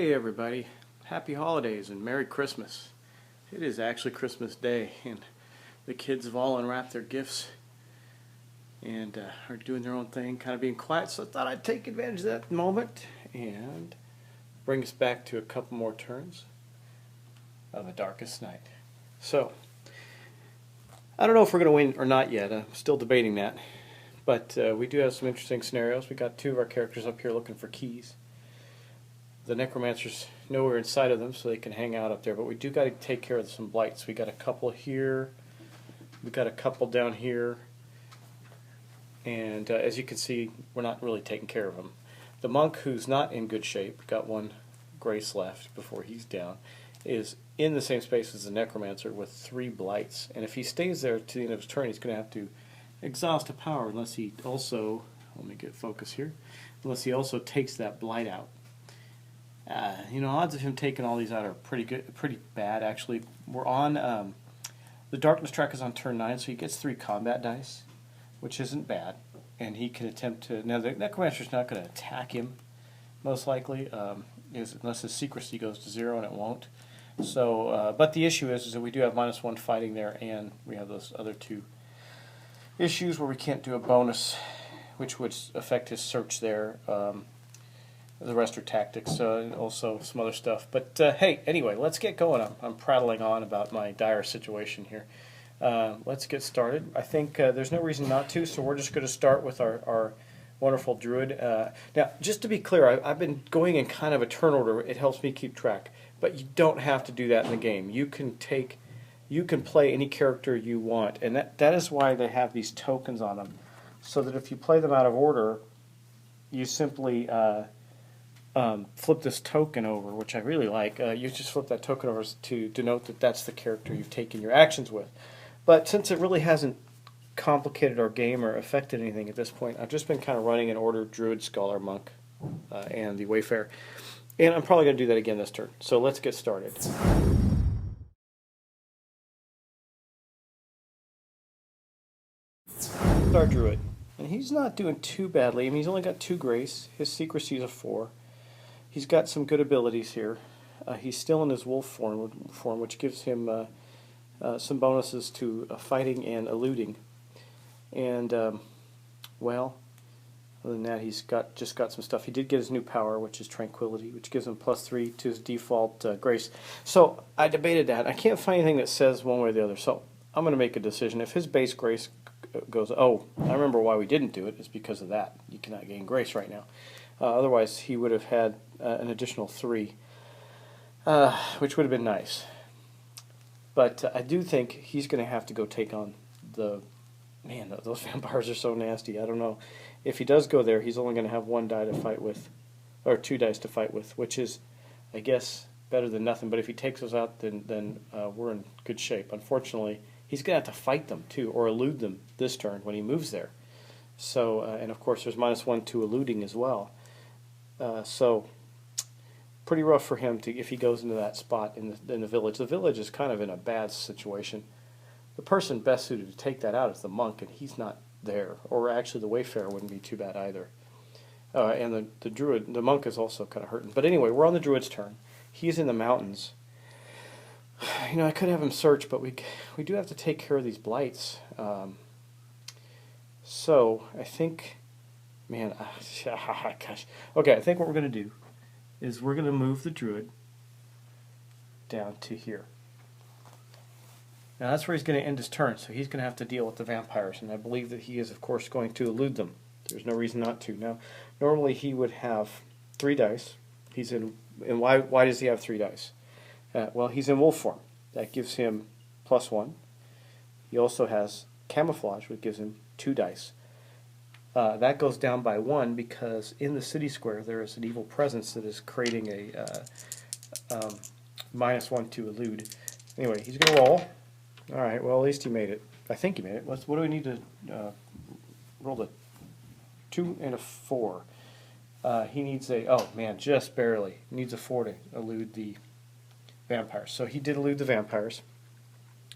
Hey everybody, happy holidays and Merry Christmas. It is actually Christmas Day and the kids have all unwrapped their gifts and are doing their own thing, kind of being quiet, so I thought I'd take advantage of that moment and bring us back to a couple more turns of The Darkest Night. So, I don't know if we're going to win or not yet, I'm still debating that, but we do have some interesting scenarios. We got two of our characters up here looking for keys. The Necromancer's nowhere inside of them, so they can hang out up there. But we do got to take care of some blights. We got a couple here. We got a couple down here. And as you can see, we're not really taking care of them. The monk, who's not in good shape, got one grace left before he's down, is in the same space as the Necromancer with 3 blights. And if he stays there to the end of his turn, he's going to have to exhaust a power unless he also, let me get focus here, unless he also takes that blight out. Odds of him taking all these out are pretty bad, actually. We're on, the darkness track is on turn 9, so he gets 3 combat dice, which isn't bad. And he can attempt to, now the Necromancer's not going to attack him, most likely, unless his secrecy goes to 0, and it won't. So, but the issue is that we do have -1 fighting there, and we have those other 2 issues where we can't do a bonus, which would affect his search there. The rest are tactics, and also some other stuff. But hey, anyway, let's get going. I'm prattling on about my dire situation here. Let's get started. I think there's no reason not to, so we're just going to start with our wonderful druid. Now, just to be clear, I've been going in kind of a turn order. It helps me keep track. But you don't have to do that in the game. You can play any character you want, and that is why they have these tokens on them, so that if you play them out of order, you simply flip this token over, which I really like. You just flip that token over to denote that that's the character you've taken your actions with. But since it really hasn't complicated our game or affected anything at this point, I've just been kind of running in order: Druid, Scholar, Monk, and the Wayfarer. And I'm probably going to do that again this turn. So let's get started. Our Druid. And he's not doing too badly. I mean, he's only got 2 grace. His secrecy is a 4. He's got some good abilities here. He's still in his wolf form, which gives him some bonuses to fighting and eluding. And, well, other than that, he's just got some stuff. He did get his new power, which is Tranquility, which gives him +3 to his default grace. So I debated that. I can't find anything that says one way or the other. So I'm going to make a decision. If his base grace goes, oh, I remember why we didn't do it. It's because of that. You cannot gain grace right now. Otherwise, he would have had an additional 3, which would have been nice. But I do think he's going to have to go take on the... Man, those vampires are so nasty. I don't know. If he does go there, he's only going to have 1 die to fight with, or 2 dice to fight with, which is, I guess, better than nothing. But if he takes us out, then we're in good shape. Unfortunately, he's going to have to fight them, too, or elude them this turn when he moves there. So, and of course, there's -1 to eluding as well. So, pretty rough for him if he goes into that spot in the village. The village is kind of in a bad situation. The person best suited to take that out is the monk, and he's not there. Or actually, the Wayfarer wouldn't be too bad either. And the druid, the monk is also kind of hurting. But anyway, we're on the druid's turn. He's in the mountains. I could have him search, but we do have to take care of these blights. So I think, man, gosh. Okay, I think what we're going to do is we're going to move the druid down to here. Now that's where he's going to end his turn, so he's going to have to deal with the vampires, and I believe that he is, of course, going to elude them. There's no reason not to. Now, normally he would have 3 dice. He's in, and why does he have 3 dice? Well, he's in wolf form. That gives him +1. He also has camouflage, which gives him 2 dice. That goes down by 1 because in the city square there is an evil presence that is creating a -1 to elude. Anyway, he's going to roll. All right, well, at least he made it. I think he made it. What do we need to roll? The 2 and a 4. He needs a, oh man, just barely. He needs a 4 to elude the vampires. So he did elude the vampires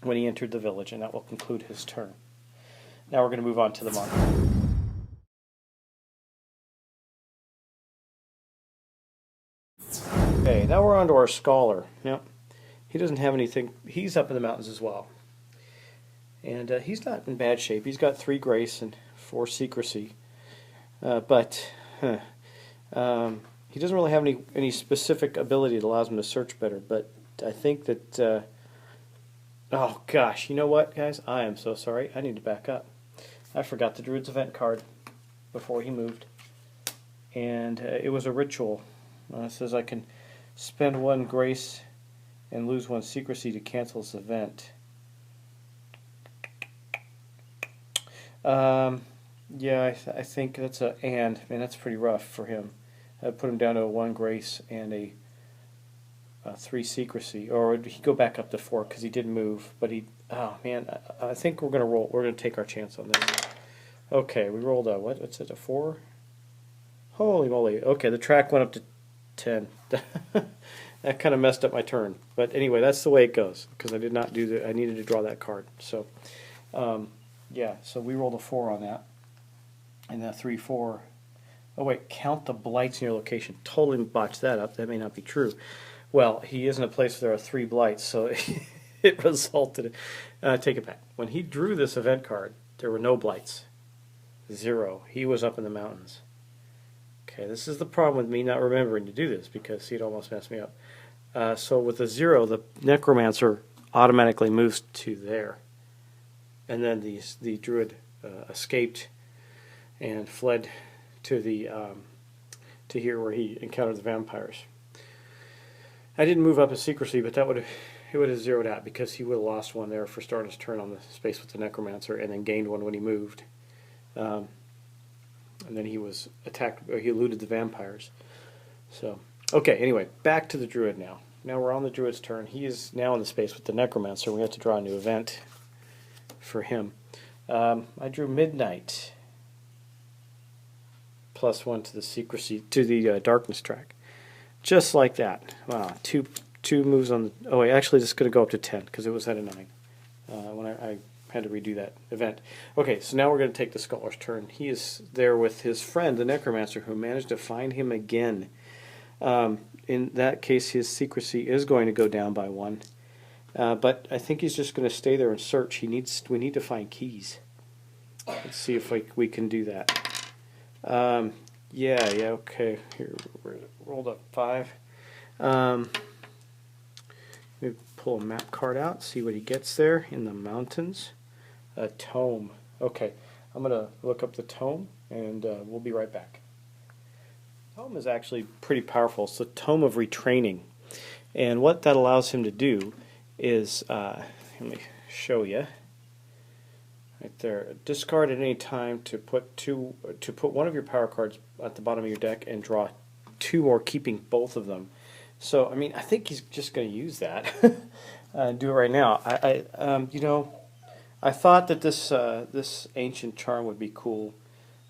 when he entered the village, and that will conclude his turn. Now we're going to move on to the monk. Okay, now we're on to our scholar. Now, he doesn't have anything. He's up in the mountains as well. And he's not in bad shape. He's got 3 grace and 4 secrecy. But he doesn't really have any specific ability that allows him to search better. But I think that... oh, gosh. You know what, guys? I am so sorry. I need to back up. I forgot the Druid's event card before he moved. And it was a ritual. It says I can spend 1 grace and lose 1 secrecy to cancel this event. Yeah, I think that's a and. Man, that's pretty rough for him. I'd put him down to a 1 grace and a 3 secrecy. Or would he go back up to 4 because he did move. But he, oh man, I think we're going to roll. We're going to take our chance on this. Okay, we rolled a, what's it, a 4? Holy moly. Okay, the track went up to 10. That kind of messed up my turn. But anyway, that's the way it goes. Because I did not do the, I needed to draw that card. So, yeah, so we rolled a 4 on that. And then 3, 4. Oh wait, count the blights in your location. Totally botched that up. That may not be true. Well, he is in a place where there are 3 blights, so it resulted in... take it back. When he drew this event card, there were no blights. 0. He was up in the mountains. Okay, this is the problem with me not remembering to do this, because he'd almost messed me up. So with a 0, the Necromancer automatically moves to there. And then the Druid escaped and fled to the to here where he encountered the vampires. I didn't move up his secrecy, but that would have zeroed out because he would have lost 1 there for starting his turn on the space with the Necromancer, and then gained 1 when he moved. And then he was attacked, or he eluded the vampires. So, okay, anyway, back to the Druid now. Now we're on the Druid's turn. He is now in the space with the Necromancer. We have to draw a new event for him. I drew Midnight. +1 to the secrecy, to the darkness track. Just like that. Wow, two moves on the... oh wait, actually this is going to go up to 10, because it was at a 9. When I had to redo that event. Okay, so now we're going to take the Scholar's turn. He is there with his friend, the Necromancer, who managed to find him again. In that case, his secrecy is going to go down by 1. But I think he's just going to stay there and search. We need to find keys. Let's see if we can do that. Yeah, okay. Here, we rolled up 5. Let me pull a map card out, see what he gets there in the mountains. A tome. Okay, I'm going to look up the tome, and we'll be right back. Tome is actually pretty powerful. It's the Tome of Retraining. And what that allows him to do is, let me show you. Right there. Discard at any time to put 1 of your power cards at the bottom of your deck and draw 2 more, keeping both of them. So, I mean, I think he's just going to use that and do it right now. You know, I thought that this ancient charm would be cool,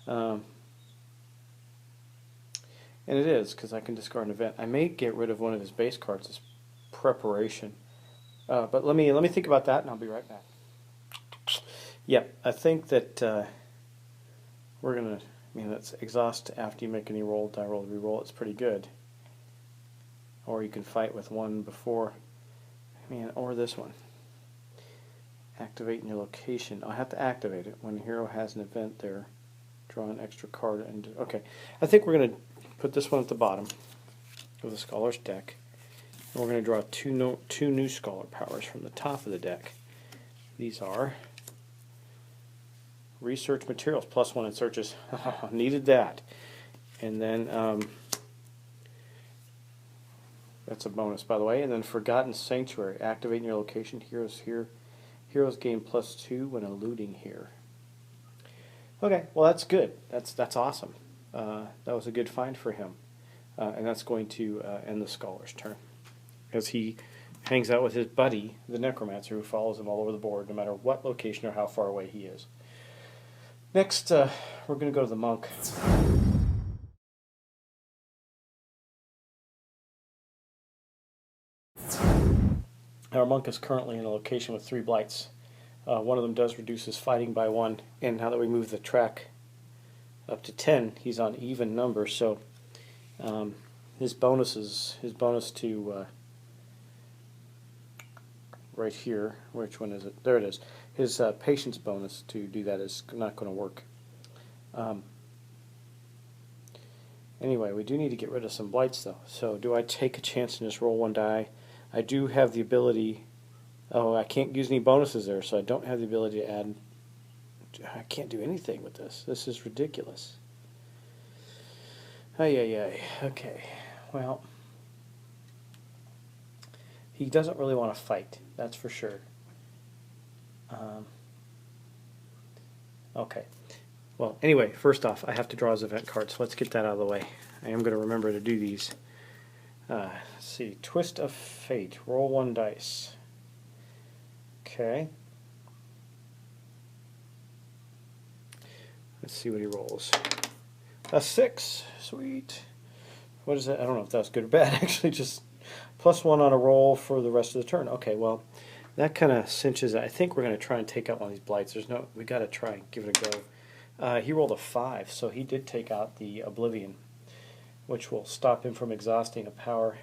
and it is, because I can discard an event. I may get rid of 1 of his base cards as preparation, but let me think about that, and I'll be right back. Yep, I think that we're going to, I mean, that's exhaust after you make any roll, die roll, re-roll. It's pretty good. Or you can fight with 1 before, or this one. Activate in your location. I'll have to activate it. When a hero has an event there, draw an extra card. And okay, I think we're going to put this one at the bottom of the Scholar's deck. And we're going to draw two new Scholar powers from the top of the deck. These are... Research materials, +1 in searches. Needed that. And then, that's a bonus, by the way. And then Forgotten Sanctuary. Activate in your location. Heroes here. Heroes gain +2 when eluding here. Okay, well that's good. That's awesome. That was a good find for him. And that's going to end the Scholar's turn. As he hangs out with his buddy, the Necromancer, who follows him all over the board, no matter what location or how far away he is. Next, we're going to go to the monk. Our monk is currently in a location with 3 blights. 1 of them does reduce his fighting by 1, and now that we move the track up to 10, he's on even numbers. So his bonus to right here. Which one is it? There it is. His patience bonus to do that is not going to work. Anyway, we do need to get rid of some blights though. So do I take a chance and just roll one die? I do have the ability. Oh, I can't use any bonuses there, so I don't have the ability to add. I can't do anything with this. This is ridiculous. Ay, ay, ay. Okay. Well, he doesn't really want to fight. That's for sure. Okay. Well, anyway, first off, I have to draw his event card, so let's get that out of the way. I am going to remember to do these. Let's see. Twist of Fate. Roll one dice. Okay. Let's see what he rolls. A 6. Sweet. What is that? I don't know if that's good or bad. Actually, just +1 on a roll for the rest of the turn. Okay, well, that kind of cinches it. I think we're going to try and take out one of these blights. We got to try and give it a go. He rolled a 5, so he did take out the Oblivion, which will stop him from exhausting a power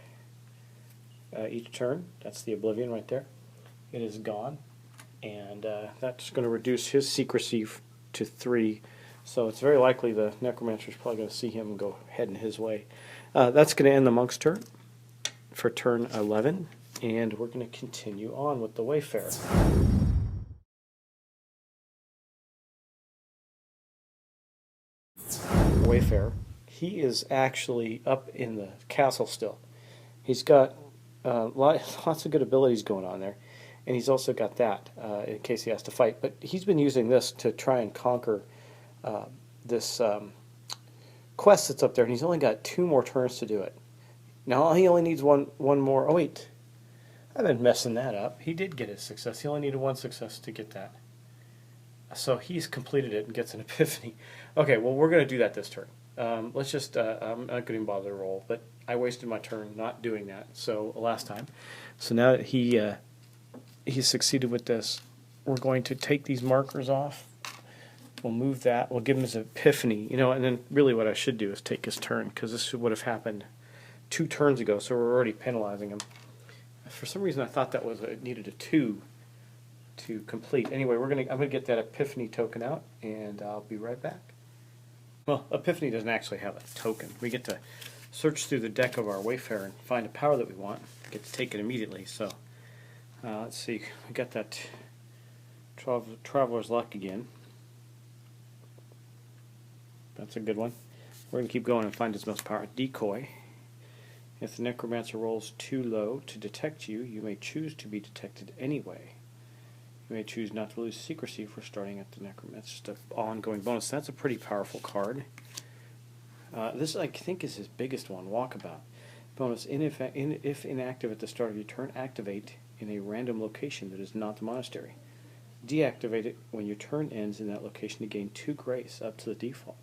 each turn. That's the Oblivion right there. It is gone, and that's going to reduce his secrecy to 3. So it's very likely the Necromancer is probably going to see him and go heading his way. That's going to end the Monk's turn for turn 11, and we're going to continue on with the Wayfarer. Wayfarer. He is actually up in the castle still. He's got lots of good abilities going on there, and he's also got that in case he has to fight. But he's been using this to try and conquer this quest that's up there, and he's only got 2 more turns to do it. Now he only needs one more. Oh wait, I've been messing that up. He did get his success. He only needed 1 success to get that. So he's completed it and gets an epiphany. Okay, well we're going to do that this turn. Let's just, I'm not going to bother to roll, but I wasted my turn not doing that so last time. So now that he succeeded with this, we're going to take these markers off. We'll move that. We'll give him his epiphany, and then really what I should do is take his turn, because this would have happened 2 turns ago, so we're already penalizing him. For some reason I thought that was it needed a 2 to complete. Anyway, I'm gonna get that epiphany token out, and I'll be right back. Well, epiphany doesn't actually have a token. We get to search through the deck of our Wayfarer and find a power that we want. Get to take it immediately. So let's see. We got that Traveler's Luck again. That's a good one. We're going to keep going and find his most powerful decoy. If the Necromancer rolls too low to detect you, you may choose to be detected anyway. You may choose not to lose secrecy for starting at the Necromancer. It's just an ongoing bonus. That's a pretty powerful card. This, I think, is his biggest one, Walkabout. Bonus, if inactive at the start of your turn, activate in a random location that is not the monastery. Deactivate it when your turn ends in that location to gain 2 grace up to the default.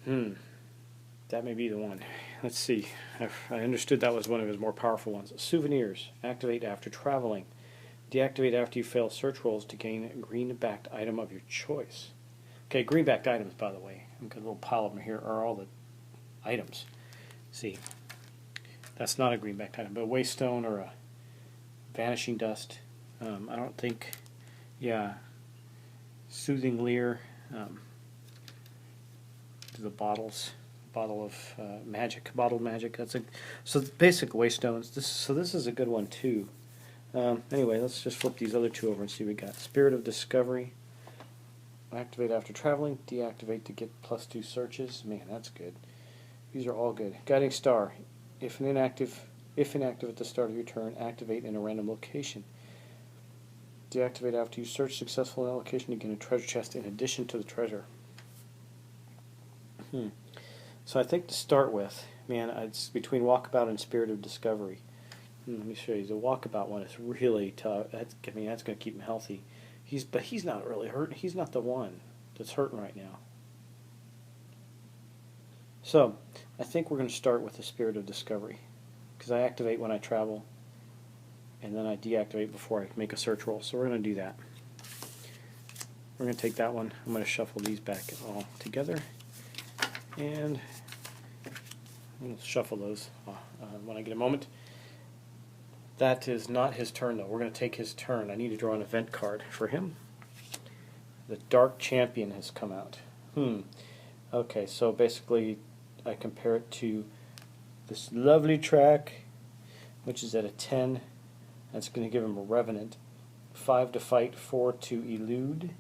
That may be the one. Let's see. I understood that was one of his more powerful ones. Souvenirs. Activate after traveling. Deactivate after you fail search rolls to gain a green-backed item of your choice. Okay, green-backed items, by the way. I've got a little pile of them here, are all the items. See, that's not a green-backed item, but a waystone or a vanishing dust. I don't think, yeah, soothing leer. The bottles, bottle of magic, bottled magic. That's so basic waystones. This is a good one too. Anyway, let's just flip these other 2 over and see what we got. Spirit of Discovery. Activate after traveling. Deactivate to get +2 searches. Man, that's good. These are all good. Guiding Star. If inactive at the start of your turn, activate in a random location. Deactivate after you search successful in that location to gain a treasure chest in addition to the treasure. So I think to start with, man, it's between Walkabout and Spirit of Discovery. Let me show you. The Walkabout one is really tough. That's going to keep him healthy. But he's not really hurting. He's not the one that's hurting right now. So I think we're going to start with the Spirit of Discovery, because I activate when I travel, and then I deactivate before I make a search roll. So we're going to do that. We're going to take that one. I'm going to shuffle these back all together. And I'm going to shuffle those when I get a moment. That is not his turn, though. We're going to take his turn. I need to draw an event card for him. The Dark Champion has come out. Okay, so basically I compare it to this lovely track, which is at a 10. That's going to give him a Revenant. 5 to fight, 4 to elude.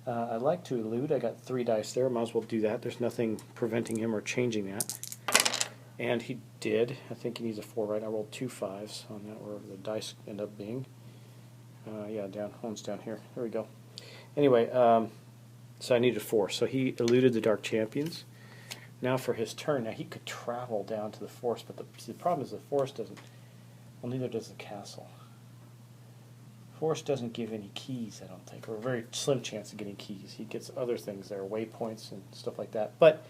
I like to elude. I got 3 dice there. Might as well do that. There's nothing preventing him or changing that. And he did. I think he needs a 4, right? I rolled 2 5s on that, wherever the dice end up being. Yeah, one's down here. There we go. Anyway, so I needed a 4. So he eluded the Dark Champions. Now for his turn. Now he could travel down to the forest, but the problem is the forest doesn't. Well, neither does the castle. Forest doesn't give any keys, I don't think, or a very slim chance of getting keys. He gets other things there, waypoints and stuff like that. But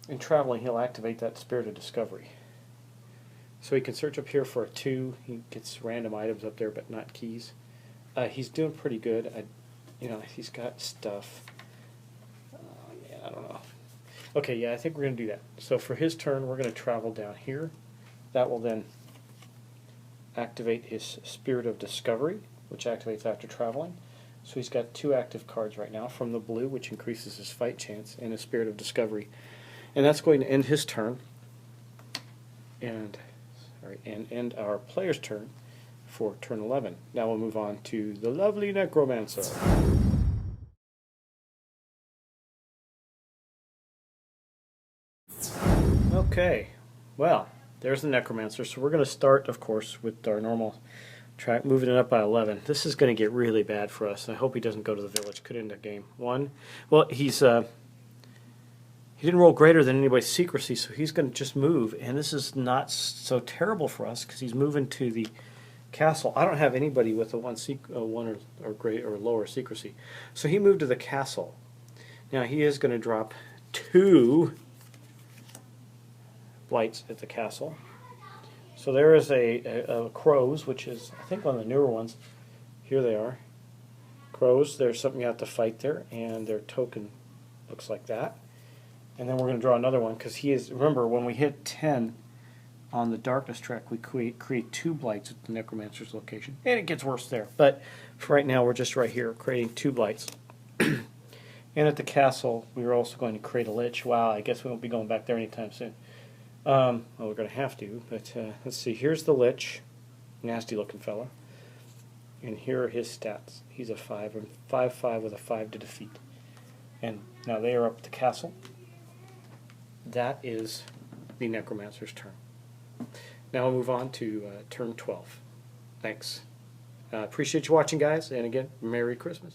in traveling, he'll activate that Spirit of Discovery. So he can search up here for a 2. He gets random items up there, but not keys. He's doing pretty good. He's got stuff. Man, I don't know. Okay, yeah, I think we're going to do that. So for his turn, we're going to travel down here. That will then activate his Spirit of Discovery, which activates after traveling. So he's got 2 active cards right now from the blue, which increases his fight chance, and his Spirit of Discovery. And that's going to end his turn, and end our player's turn for turn 11. Now we'll move on to the lovely Necromancer. Okay, well, there's the Necromancer. So we're going to start, of course, with our normal track, moving it up by 11. This is going to get really bad for us. I hope he doesn't go to the village. Could end the game. 1. Well, he didn't roll greater than anybody's secrecy, so he's going to just move. And this is not so terrible for us because he's moving to the castle. I don't have anybody with a 1 or greater or lower secrecy, so he moved to the castle. Now he is going to drop 2 blights at the castle. So there is a crows, which is, I think, one of the newer ones. Here they are. Crows, there's something you have to fight there, and their token looks like that. And then we're going to draw another one, because he is, remember, when we hit 10 on the darkness track, we create 2 blights at the Necromancer's location. And it gets worse there. But for right now, we're just right here, creating 2 blights. And at the castle, we are also going to create a lich. Wow, I guess we won't be going back there anytime soon. Well, we're going to have to, but let's see. Here's the lich, nasty looking fella, and here are his stats. He's a 5, and 5/5 with a 5 to defeat. And now they are up at the castle. That is the Necromancer's turn. Now we'll move on to turn 12. Thanks. Appreciate you watching, guys, and again, Merry Christmas.